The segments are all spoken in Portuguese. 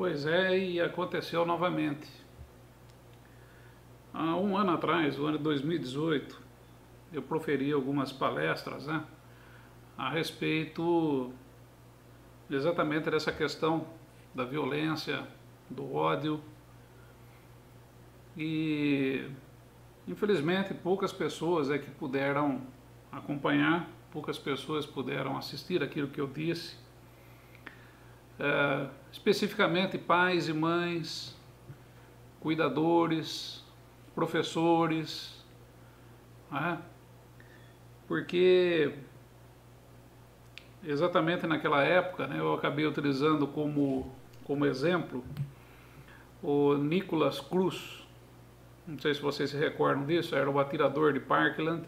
Pois é, e aconteceu novamente. Há um ano atrás, no ano de 2018, eu proferi algumas palestras, né, a respeito exatamente dessa questão da violência, do ódio. E infelizmente poucas pessoas é que puderam acompanhar, poucas pessoas puderam assistir aquilo que eu disse. Especificamente pais e mães, cuidadores, professores, né? Porque exatamente naquela época, né, eu acabei utilizando como exemplo o Nicholas Cruz. Não sei se vocês se recordam disso, era o atirador de Parkland,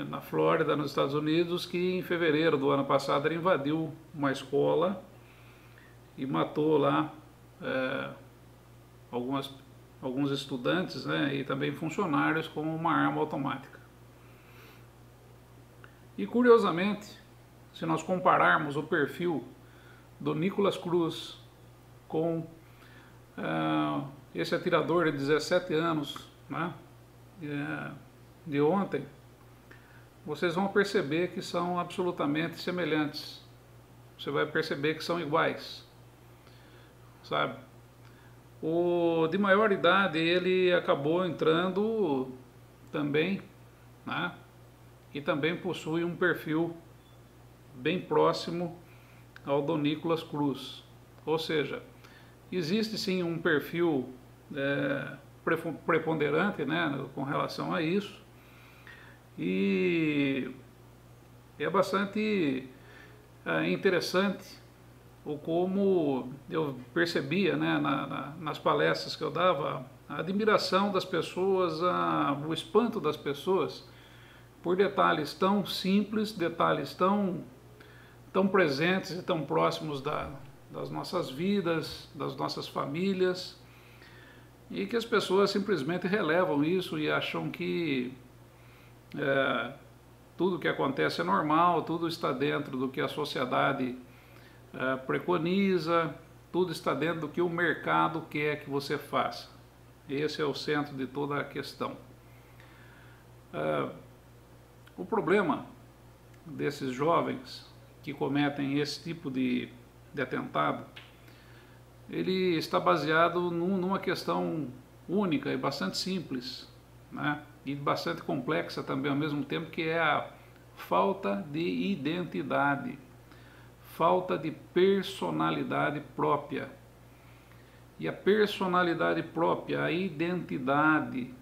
na Flórida, nos Estados Unidos, que em fevereiro do ano passado ele invadiu uma escola e matou lá alguns estudantes, né, e também funcionários com uma arma automática. E curiosamente, se nós compararmos o perfil do Nicholas Cruz com esse atirador de 17 anos, né, de ontem, vocês vão perceber que são absolutamente semelhantes. Você vai perceber que são iguais, sabe? O de maior idade, ele acabou entrando também, né? E também possui um perfil bem próximo ao do Nicholas Cruz. Ou seja, existe sim um perfil preponderante, né, com relação a isso. E é bastante interessante o como eu percebia, né, nas palestras que eu dava, a admiração das pessoas, o espanto das pessoas por detalhes tão simples, detalhes tão presentes e tão próximos das nossas vidas, das nossas famílias, e que as pessoas simplesmente relevam isso e acham que tudo que acontece é normal, tudo está dentro do que a sociedade preconiza, tudo está dentro do que o mercado quer que você faça. Esse é o centro de toda a questão. O problema desses jovens que cometem esse tipo de atentado, ele está baseado numa questão única e bastante simples, né? E bastante complexa também ao mesmo tempo, que é a falta de identidade, falta de personalidade própria. E a personalidade própria, a identidade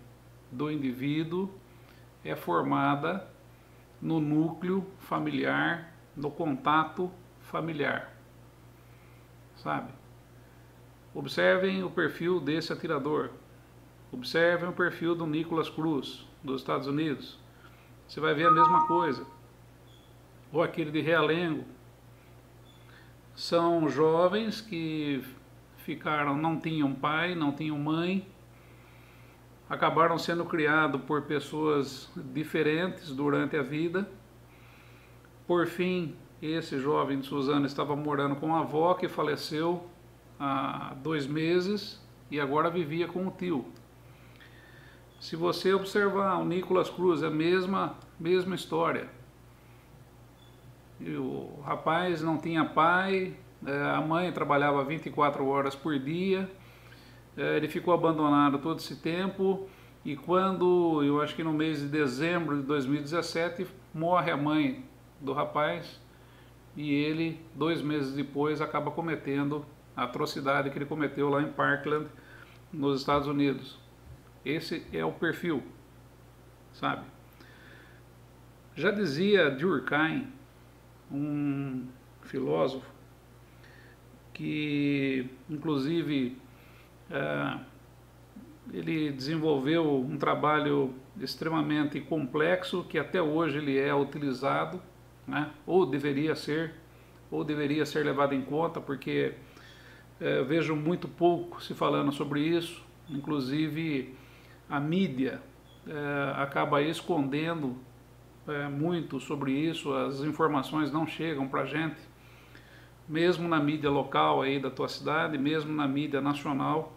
do indivíduo é formada no núcleo familiar, no contato familiar, sabe? Observem o perfil desse atirador, observem o perfil do Nicholas Cruz, dos Estados Unidos, você vai ver a mesma coisa. Ou aquele de Realengo, são jovens que não tinham pai, não tinham mãe, acabaram sendo criados por pessoas diferentes durante a vida. Por fim, esse jovem de Suzano estava morando com a avó, que faleceu há 2 meses, e agora vivia com o tio. Se você observar o Nicholas Cruz, é a mesma história. E o rapaz não tinha pai, a mãe trabalhava 24 horas por dia, ele ficou abandonado todo esse tempo, e quando, eu acho que no mês de dezembro de 2017, morre a mãe do rapaz, e ele, 2 meses depois, acaba cometendo a atrocidade que ele cometeu lá em Parkland, nos Estados Unidos. Esse é o perfil, sabe? Já dizia Durkheim, um filósofo, que inclusive ele desenvolveu um trabalho extremamente complexo, que até hoje ele é utilizado, né? ou deveria ser levado em conta, porque vejo muito pouco se falando sobre isso. Inclusive a mídia acaba escondendo muito sobre isso, as informações não chegam para a gente, mesmo na mídia local aí da tua cidade, mesmo na mídia nacional,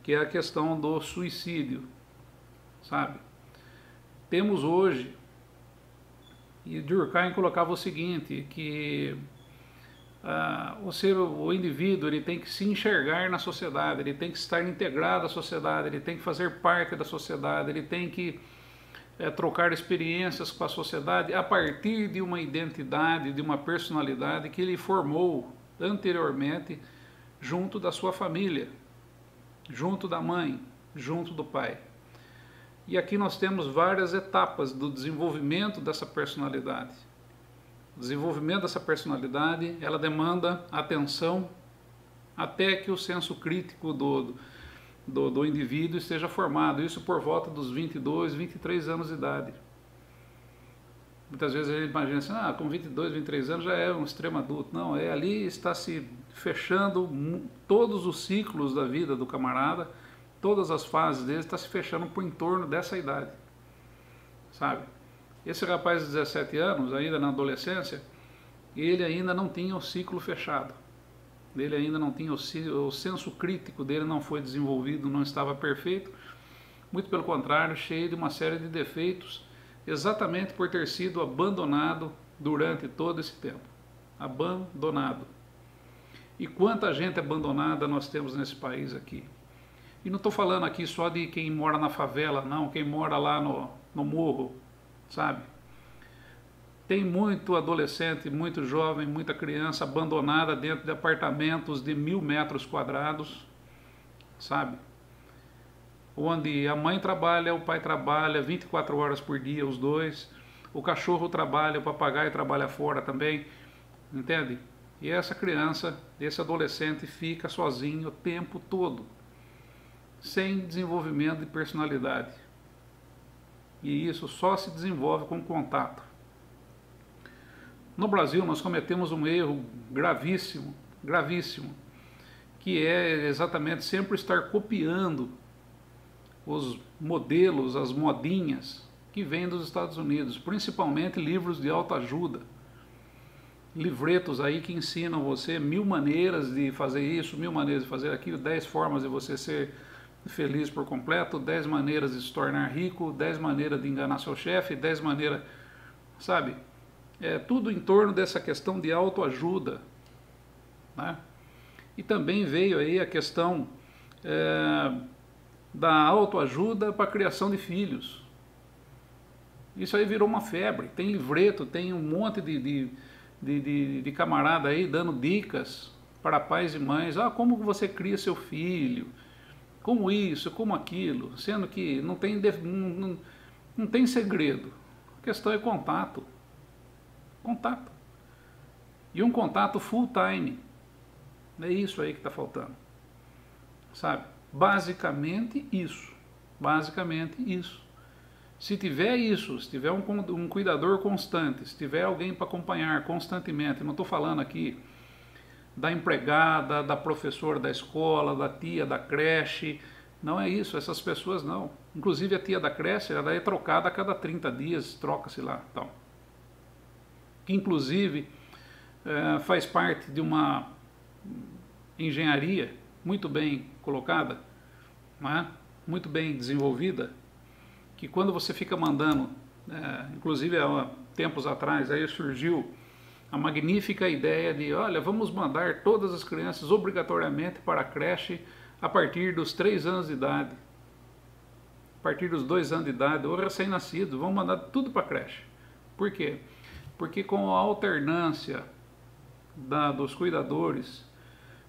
que é a questão do suicídio, sabe? Temos hoje, e Durkheim colocava o seguinte, que o indivíduo ele tem que se enxergar na sociedade, ele tem que estar integrado à sociedade, ele tem que fazer parte da sociedade, ele tem que trocar experiências com a sociedade a partir de uma identidade, de uma personalidade que ele formou anteriormente junto da sua família, junto da mãe, junto do pai. E aqui nós temos várias etapas do desenvolvimento dessa personalidade. O desenvolvimento dessa personalidade, ela demanda atenção até que o senso crítico do indivíduo esteja formado. Isso por volta dos 22, 23 anos de idade. Muitas vezes a gente imagina assim, com 22, 23 anos já é um extremo adulto. Não, ali está se fechando todos os ciclos da vida do camarada, todas as fases dele está se fechando por em torno dessa idade, sabe? Esse rapaz de 17 anos, ainda na adolescência, ele ainda não tinha o ciclo fechado, ele ainda não tinha o senso crítico dele não foi desenvolvido, não estava perfeito, muito pelo contrário, cheio de uma série de defeitos, exatamente por ter sido abandonado durante todo esse tempo, abandonado. E quanta gente abandonada nós temos nesse país aqui. E não estou falando aqui só de quem mora na favela, não, quem mora lá no morro, sabe? Tem muito adolescente, muito jovem, muita criança abandonada dentro de apartamentos de 1000 metros quadrados, sabe? Onde a mãe trabalha, o pai trabalha 24 horas por dia, os dois, o cachorro trabalha, o papagaio trabalha fora também, entende? E essa criança, esse adolescente fica sozinho o tempo todo, sem desenvolvimento de personalidade. E isso só se desenvolve com contato. No Brasil nós cometemos um erro gravíssimo, gravíssimo, que é exatamente sempre estar copiando os modelos, as modinhas que vêm dos Estados Unidos, principalmente livros de autoajuda, livretos aí que ensinam você 1000 maneiras de fazer isso, 1000 maneiras de fazer aquilo, 10 formas de você ser feliz por completo, 10 maneiras de se tornar rico, 10 maneiras de enganar seu chefe, 10 maneiras, sabe? É tudo em torno dessa questão de autoajuda, né? E também veio aí a questão da autoajuda para a criação de filhos. Isso aí virou uma febre, tem livreto, tem um monte de camarada aí dando dicas para pais e mães, como você cria seu filho, como isso, como aquilo, sendo que não tem segredo, a questão é contato, e um contato full time, é isso aí que está faltando, sabe? Basicamente isso. Se tiver isso, se tiver um cuidador constante, se tiver alguém para acompanhar constantemente, não estou falando aqui da empregada, da professora da escola, da tia da creche, não é isso, essas pessoas não. Inclusive a tia da creche, ela é trocada a cada 30 dias, troca-se lá, então. Que inclusive faz parte de uma engenharia muito bem colocada, né? Muito bem desenvolvida, que quando você fica mandando, inclusive há tempos atrás, aí surgiu a magnífica ideia de, olha, vamos mandar todas as crianças obrigatoriamente para a creche a partir dos 3 anos de idade, a partir dos 2 anos de idade, ou recém-nascidos, vamos mandar tudo para a creche. Por quê? Porque com a alternância dos cuidadores,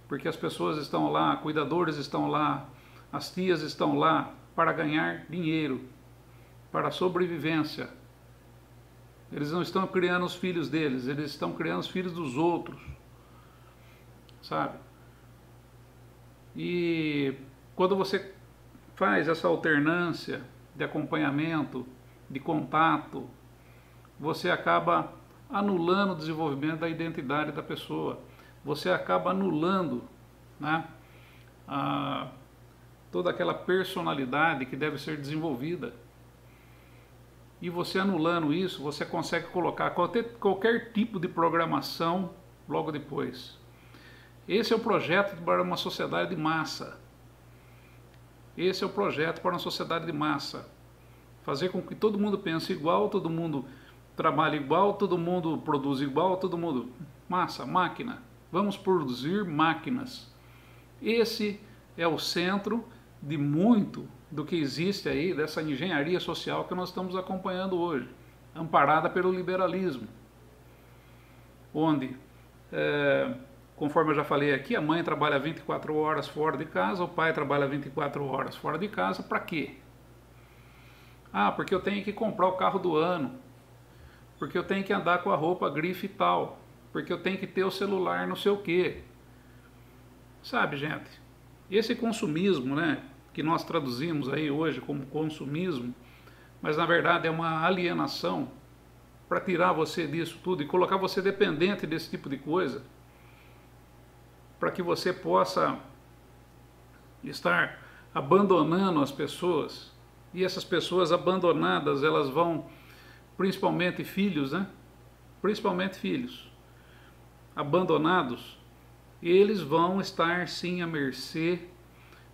porque as pessoas estão lá, cuidadores estão lá, as tias estão lá para ganhar dinheiro, para a sobrevivência. Eles não estão criando os filhos deles, eles estão criando os filhos dos outros, sabe? E quando você faz essa alternância de acompanhamento, de contato, você acaba anulando o desenvolvimento da identidade da pessoa. Você acaba anulando, né, toda aquela personalidade que deve ser desenvolvida. E você anulando isso, você consegue colocar qualquer tipo de programação logo depois. Esse é o projeto para uma sociedade de massa. Esse é o projeto para uma sociedade de massa. Fazer com que todo mundo pense igual, todo mundo trabalhe igual, todo mundo produz igual, todo mundo... Massa, máquina. Vamos produzir máquinas. Esse é o centro de muito do que existe aí, dessa engenharia social que nós estamos acompanhando hoje, amparada pelo liberalismo. Onde, conforme eu já falei aqui, a mãe trabalha 24 horas fora de casa, o pai trabalha 24 horas fora de casa, para quê? Ah, porque eu tenho que comprar o carro do ano, porque eu tenho que andar com a roupa grife e tal, porque eu tenho que ter o celular não sei o quê. Sabe, gente, esse consumismo, né, que nós traduzimos aí hoje como consumismo, mas na verdade é uma alienação para tirar você disso tudo e colocar você dependente desse tipo de coisa, para que você possa estar abandonando as pessoas. E essas pessoas abandonadas, elas vão, principalmente filhos, né? Principalmente filhos abandonados, eles vão estar sim à mercê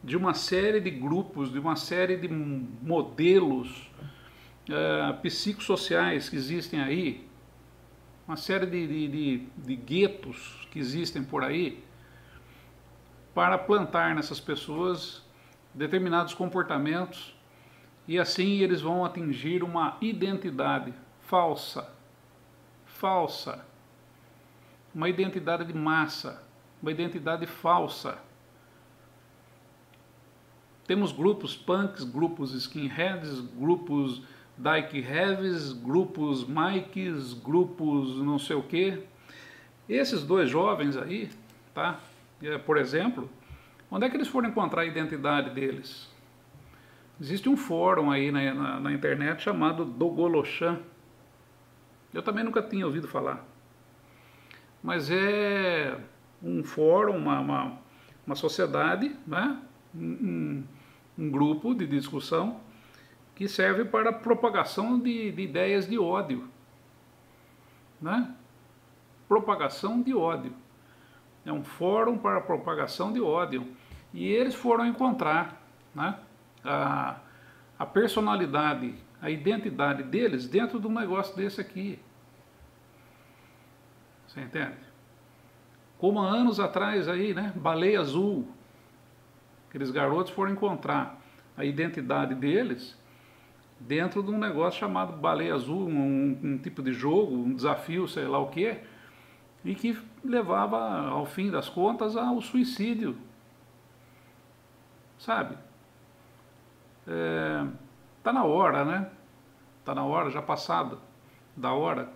de uma série de grupos, de uma série de modelos psicossociais que existem aí, uma série de guetos que existem por aí, para plantar nessas pessoas determinados comportamentos. E assim eles vão atingir uma identidade falsa, uma identidade de massa, uma identidade falsa. Temos grupos punks, grupos skinheads, grupos dyke heavies, grupos mikes, grupos não sei o que. Esses dois jovens aí, tá? Por exemplo, onde é que eles foram encontrar a identidade deles? Existe um fórum aí na internet chamado Dogolochan. Eu também nunca tinha ouvido falar. Mas é um fórum, uma sociedade, né? Um grupo de discussão que serve para a propagação de ideias de ódio. Né? Propagação de ódio. É um fórum para a propagação de ódio. E eles foram encontrar, né, a personalidade, a identidade deles dentro de um negócio desse aqui. Você entende? Como há anos atrás aí, né, Baleia Azul, aqueles garotos foram encontrar a identidade deles dentro de um negócio chamado Baleia Azul, um tipo de jogo, um desafio, sei lá o que, e que levava, ao fim das contas, ao suicídio. Sabe? Tá na hora, né? Tá na hora, já passada da hora,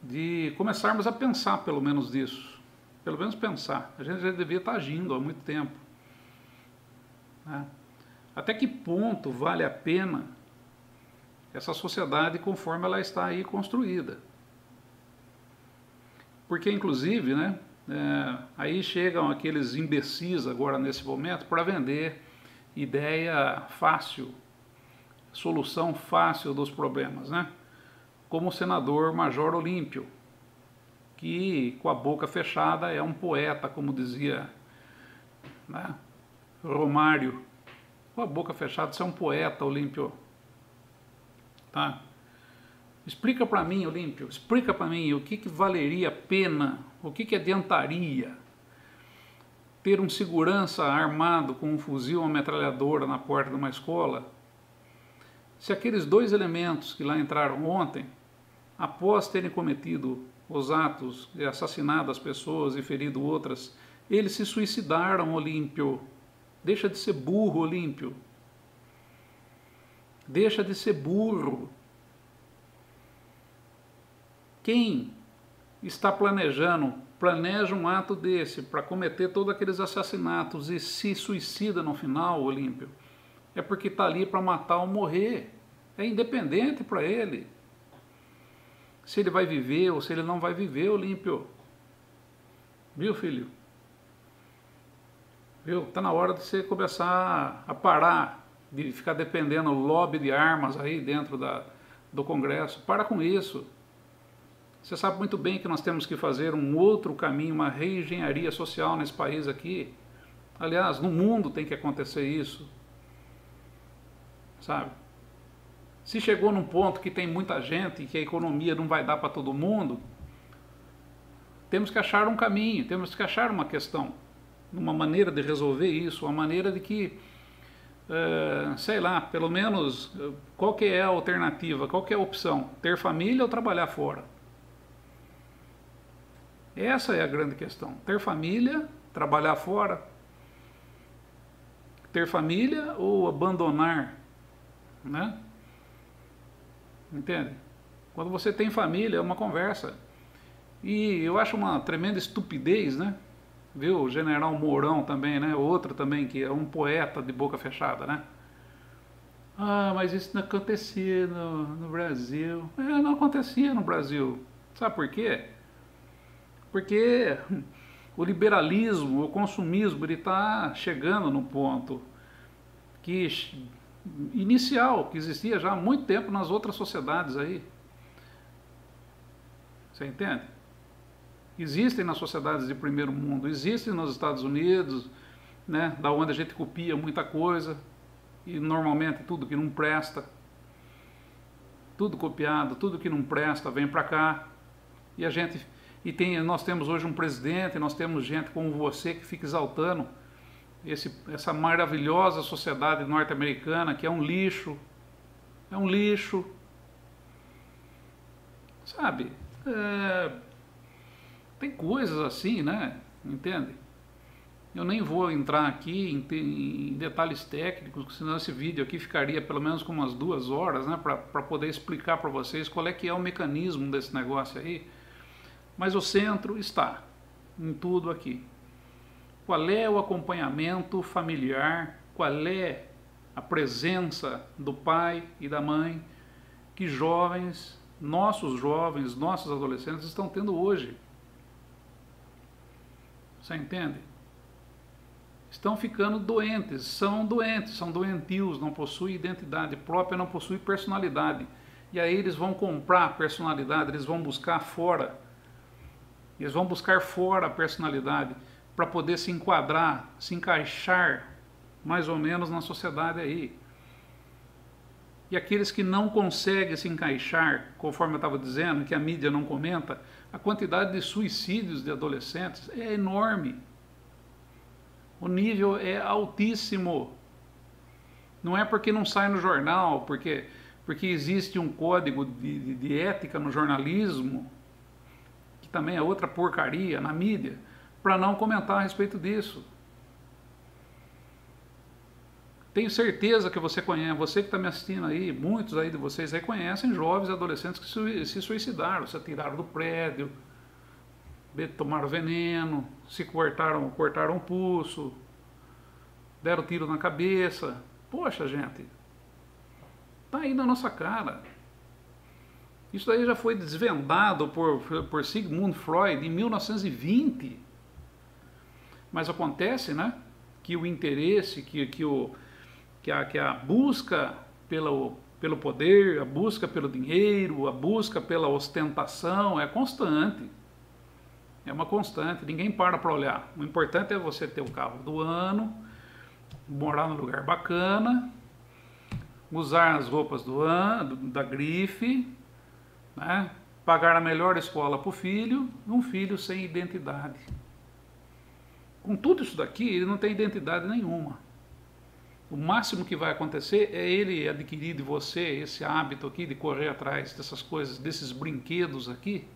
de começarmos a pensar pelo menos disso. Pelo menos pensar. A gente já devia estar agindo há muito tempo. Né? Até que ponto vale a pena essa sociedade conforme ela está aí construída? Porque, inclusive, né, aí chegam aqueles imbecis agora nesse momento para vender ideia fácil, solução fácil dos problemas, né? Como o senador Major Olímpio, que com a boca fechada é um poeta, como dizia, né, Romário. Com a boca fechada você é um poeta, Olímpio. Tá? Explica para mim, Olímpio, explica para mim o que valeria a pena, o que adiantaria ter um segurança armado com um fuzil ou uma metralhadora na porta de uma escola, se aqueles dois elementos que lá entraram ontem, após terem cometido os atos de assassinado as pessoas e ferido outras, eles se suicidaram, Olímpio. Deixa de ser burro, Olímpio. Deixa de ser burro. Quem está planeja um ato desse para cometer todos aqueles assassinatos e se suicida no final, Olímpio, é porque está ali para matar ou morrer. É independente para ele se ele vai viver ou se ele não vai viver, Olímpio. Viu, filho? Viu? Está na hora de você começar a parar de ficar dependendo do lobby de armas aí dentro do Congresso. Para com isso. Você sabe muito bem que nós temos que fazer um outro caminho, uma reengenharia social nesse país aqui. Aliás, no mundo tem que acontecer isso, sabe? Se chegou num ponto que tem muita gente e que a economia não vai dar para todo mundo, temos que achar um caminho, temos que achar uma questão, uma maneira de resolver isso, uma maneira de que, sei lá, pelo menos, qual que é a alternativa, qual que é a opção? Ter família ou trabalhar fora? Essa é a grande questão. Ter família, trabalhar fora. Ter família ou abandonar, né? Entende? Quando você tem família, é uma conversa. E eu acho uma tremenda estupidez, né? Viu? O general Mourão também, né? Outro também, que é um poeta de boca fechada, né? Ah, mas isso não acontecia no Brasil. Não acontecia no Brasil. Sabe por quê? Porque o liberalismo, o consumismo, ele está chegando no ponto que inicial, que existia já há muito tempo nas outras sociedades aí. Você entende? Existem nas sociedades de primeiro mundo, existem nos Estados Unidos, né, da onde a gente copia muita coisa, e normalmente tudo que não presta, tudo copiado, tudo que não presta vem para cá, e a gente... nós temos hoje um presidente, nós temos gente como você que fica exaltando essa maravilhosa sociedade norte-americana que é um lixo, sabe? Tem coisas assim, né? Entende? Eu nem vou entrar aqui em detalhes técnicos, senão esse vídeo aqui ficaria pelo menos com umas 2 horas, né? Para poder explicar para vocês qual é que é o mecanismo desse negócio aí. Mas o centro está em tudo aqui. Qual é o acompanhamento familiar? Qual é a presença do pai e da mãe que nossos adolescentes estão tendo hoje? Você entende? Estão ficando doentes, são doentios, não possuem identidade própria, não possuem personalidade. E aí eles vão comprar personalidade, eles vão buscar fora. Eles vão buscar fora a personalidade para poder se enquadrar, se encaixar mais ou menos na sociedade aí. E aqueles que não conseguem se encaixar, conforme eu estava dizendo, que a mídia não comenta, a quantidade de suicídios de adolescentes é enorme. O nível é altíssimo. Não é porque não sai no jornal, porque existe um código de ética no jornalismo, que também é outra porcaria na mídia, para não comentar a respeito disso. Tenho certeza que você conhece, você que está me assistindo aí, muitos aí de vocês aí conhecem jovens e adolescentes que se suicidaram, se atiraram do prédio, tomaram veneno, se cortaram o pulso, deram tiro na cabeça. Poxa, gente, tá aí na nossa cara. Isso daí já foi desvendado por Sigmund Freud em 1920. Mas acontece, né, que o interesse, que a busca pelo poder, a busca pelo dinheiro, a busca pela ostentação é constante. É uma constante, ninguém para olhar. O importante é você ter o carro do ano, morar num lugar bacana, usar as roupas da grife, né? Pagar a melhor escola para o filho, um filho sem identidade. Com tudo isso daqui, ele não tem identidade nenhuma. O máximo que vai acontecer é ele adquirir de você esse hábito aqui de correr atrás dessas coisas, desses brinquedos aqui,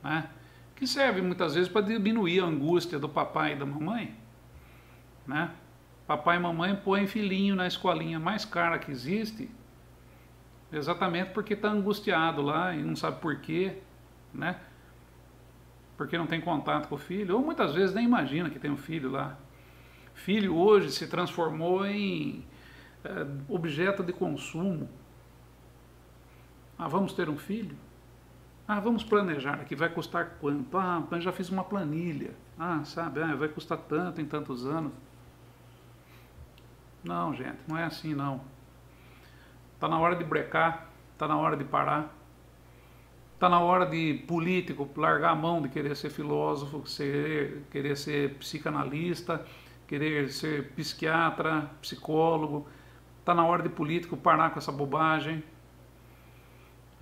né? Que serve muitas vezes para diminuir a angústia do papai e da mamãe, né? Papai e mamãe põem filhinho na escolinha mais cara que existe, exatamente porque está angustiado lá e não sabe por quê, né? Porque não tem contato com o filho, ou muitas vezes nem imagina que tem um filho lá. Filho hoje se transformou em objeto de consumo. Ah, vamos ter um filho? Ah, vamos planejar aqui, vai custar quanto? Ah, mas já fiz uma planilha. Ah, sabe, vai custar tanto em tantos anos. Não, gente, não é assim não. Está na hora de brecar, está na hora de parar. Está na hora de político largar a mão de querer ser filósofo, querer ser psicanalista, querer ser psiquiatra, psicólogo. Está na hora de político parar com essa bobagem.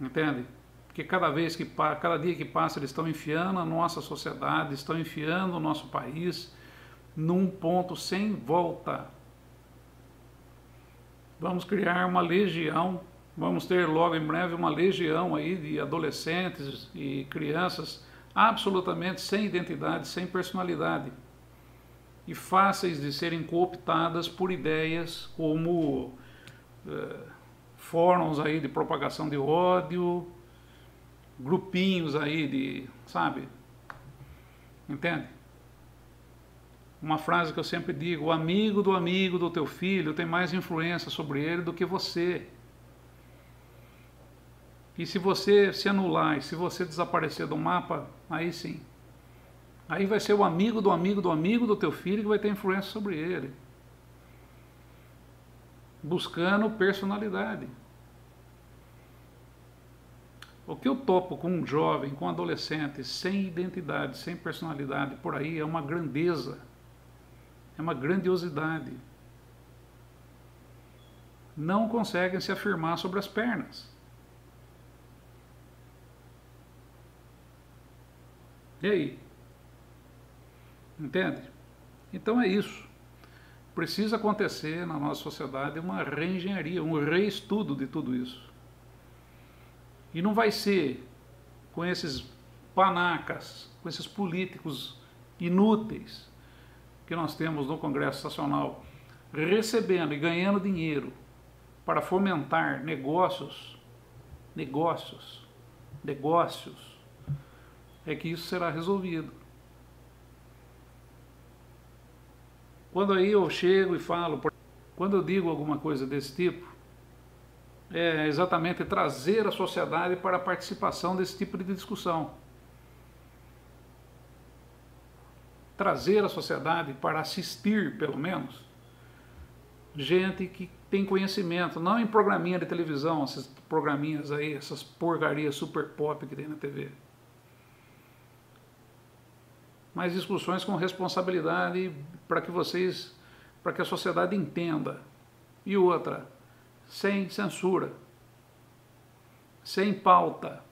Entende? Porque cada dia que passa eles estão enfiando a nossa sociedade, estão enfiando o nosso país num ponto sem volta. Vamos criar uma legião, vamos ter logo em breve uma legião aí de adolescentes e crianças absolutamente sem identidade, sem personalidade e fáceis de serem cooptadas por ideias como fóruns aí de propagação de ódio, grupinhos aí de, sabe? Entende? Uma frase que eu sempre digo: o amigo do teu filho tem mais influência sobre ele do que você. E se você se anular, e se você desaparecer do mapa, aí sim. Aí vai ser o amigo do teu filho que vai ter influência sobre ele. Buscando personalidade. O que eu topo com um jovem, com um adolescente, sem identidade, sem personalidade, por aí é uma grandeza. É uma grandiosidade. Não conseguem se afirmar sobre as pernas. E aí? Entende? Então é isso. Precisa acontecer na nossa sociedade uma reengenharia, um reestudo de tudo isso. E não vai ser com esses panacas, com esses políticos inúteis que nós temos no Congresso Nacional, recebendo e ganhando dinheiro para fomentar negócios, é que isso será resolvido. Quando aí eu chego e falo, quando eu digo alguma coisa desse tipo, é exatamente trazer a sociedade para a participação desse tipo de discussão. Trazer a sociedade para assistir, pelo menos, gente que tem conhecimento, não em programinha de televisão, esses programinhas aí, essas porcarias super pop que tem na TV. Mas discussões com responsabilidade para que a sociedade entenda. E outra, sem censura, sem pauta.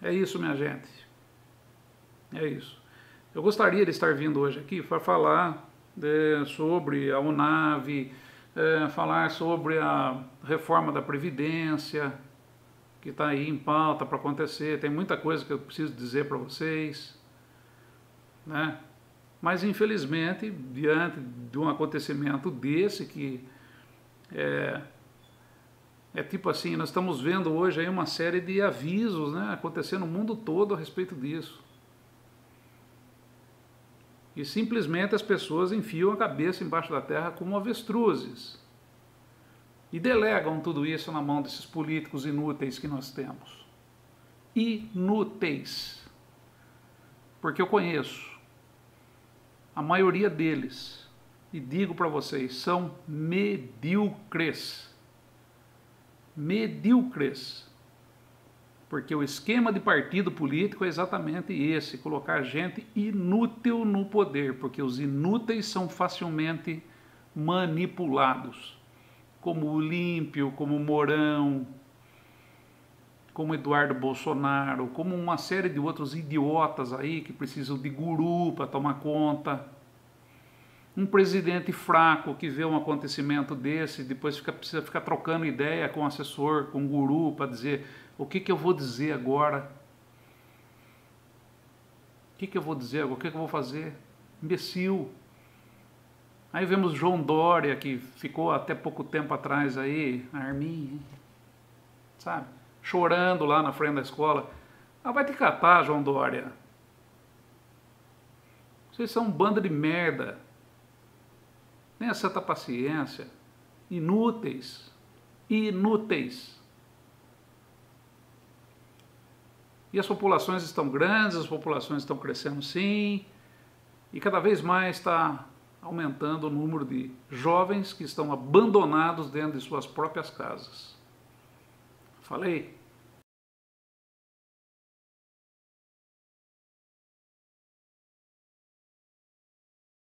É isso, minha gente. É isso. Eu gostaria de estar vindo hoje aqui para falar sobre a UNAV, falar sobre a reforma da Previdência, que está aí em pauta para acontecer. Tem muita coisa que eu preciso dizer para vocês, né? Mas infelizmente, diante de um acontecimento desse, que é tipo assim, nós estamos vendo hoje aí uma série de avisos, né, acontecendo no mundo todo a respeito disso. E simplesmente as pessoas enfiam a cabeça embaixo da terra como avestruzes. E delegam tudo isso na mão desses políticos inúteis que nós temos. Inúteis. Porque eu conheço a maioria deles, e digo para vocês, são medíocres. Medíocres. Porque o esquema de partido político é exatamente esse, colocar gente inútil no poder, porque os inúteis são facilmente manipulados. Como o Olímpio, como o Mourão, como Eduardo Bolsonaro, como uma série de outros idiotas aí que precisam de guru para tomar conta. Um presidente fraco que vê um acontecimento desse, depois precisa ficar trocando ideia com o assessor, com o guru, para dizer o que eu vou dizer agora. O que eu vou dizer agora? O que eu vou fazer? Imbecil. Aí vemos João Dória, que ficou até pouco tempo atrás aí, Armin, sabe? Chorando lá na frente da escola. Ah, vai te catar, João Dória. Vocês são um bando de merda. Nem certa paciência. Inúteis. Inúteis. E as populações estão grandes, as populações estão crescendo sim. E cada vez mais está aumentando o número de jovens que estão abandonados dentro de suas próprias casas. Falei?